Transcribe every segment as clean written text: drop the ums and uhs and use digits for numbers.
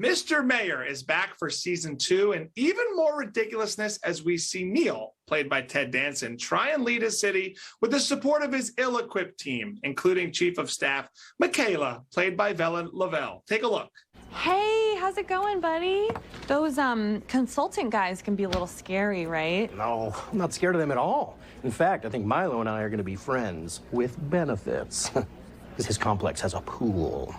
Mr. Mayor is back for season 2, and even more ridiculousness as we see Neil, played by Ted Danson, try and lead his city with the support of his ill-equipped team, including Chief of Staff Michaela, played by Vella Lovell. Take a look. Hey, how's it going, buddy? Those consultant guys can be a little scary, right? No, I'm not scared of them at all. In fact, I think Milo and I are going to be friends with benefits. Because his complex has a pool.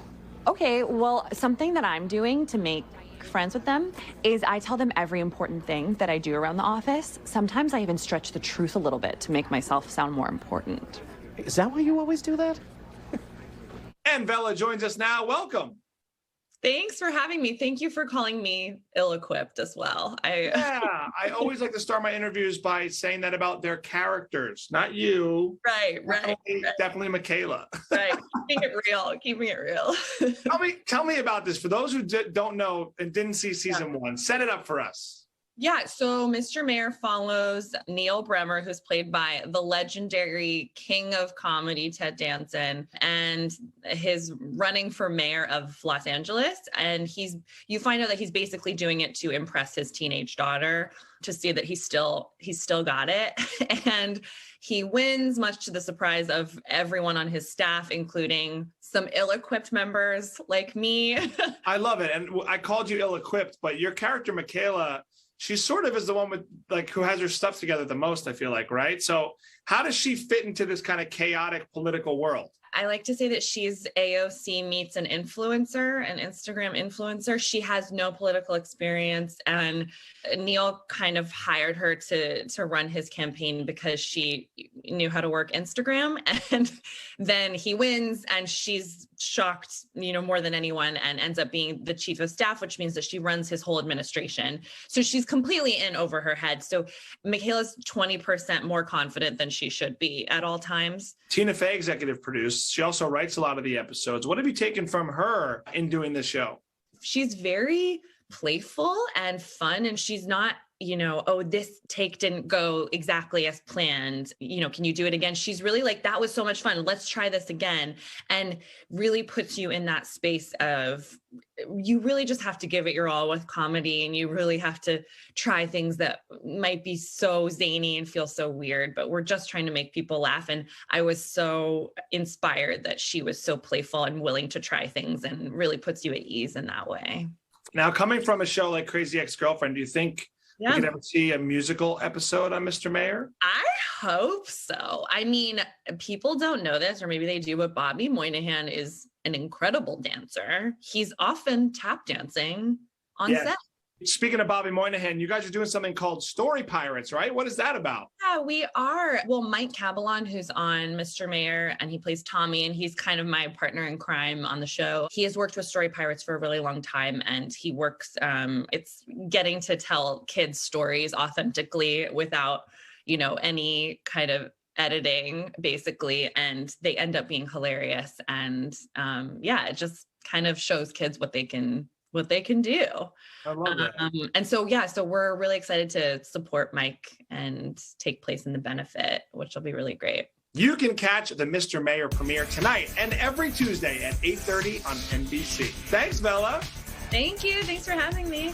Okay, well, something that I'm doing to make friends with them is I tell them every important thing that I do around the office. Sometimes I even stretch the truth a little bit to make myself sound more important. Is that why you always do that? And Vella joins us now. Welcome. Thanks for having me. Thank you for calling me ill-equipped as well. I always like to start my interviews by saying that about their characters, not you. Right. Definitely Michaela. Right, keeping it real. Tell me about this. For those who don't know and didn't see season 1, set it up for us. Yeah, so Mr. Mayor follows Neil Bremer, who's played by the legendary king of comedy, Ted Danson, and his running for mayor of Los Angeles. And you find out that he's basically doing it to impress his teenage daughter, to see that he's still got it. And he wins, much to the surprise of everyone on his staff, including some ill-equipped members like me. I love it. And I called you ill-equipped, but your character, Michaela, she sort of is the one with who has her stuff together the most, I feel like, right? So how does she fit into this kind of chaotic political world? I like to say that she's AOC meets an influencer, an Instagram influencer. She has no political experience, and Neil kind of hired her to run his campaign because she knew how to work Instagram. And then he wins, and she's shocked, more than anyone, and ends up being the chief of staff, which means that she runs his whole administration. So she's completely in over her head. So Michaela's 20% more confident than she should be at all times. Tina Fey executive produced. She also writes a lot of the episodes. What have you taken from her in doing this show? She's very playful and fun, and she's not, oh, this take didn't go exactly as planned. Can you do it again? She's really like, that was so much fun. Let's try this again. And really puts you in that space of, you really just have to give it your all with comedy, and you really have to try things that might be so zany and feel so weird, but we're just trying to make people laugh. And I was so inspired that she was so playful and willing to try things, and really puts you at ease in that way. Now, coming from a show like Crazy Ex-Girlfriend, do you think we could ever see a musical episode on Mr. Mayor? I hope so. I mean, people don't know this, or maybe they do, but Bobby Moynihan is an incredible dancer. He's often tap dancing on set. Speaking of Bobby Moynihan, you guys are doing something called Story Pirates, right? What is that about? Yeah, we are. Well, Mike Cabalon, who's on Mr. Mayor, and he plays Tommy, and he's kind of my partner in crime on the show. He has worked with Story Pirates for a really long time, and he works, it's getting to tell kids stories authentically without, any kind of editing, basically, and they end up being hilarious. And it just kind of shows kids what they can do. I love that. And so we're really excited to support Mike and take place in the benefit, which will be really great. You can catch the Mr. Mayor premiere tonight and every Tuesday at 8:30 on NBC. Thanks, Vella. Thank you. Thanks for having me.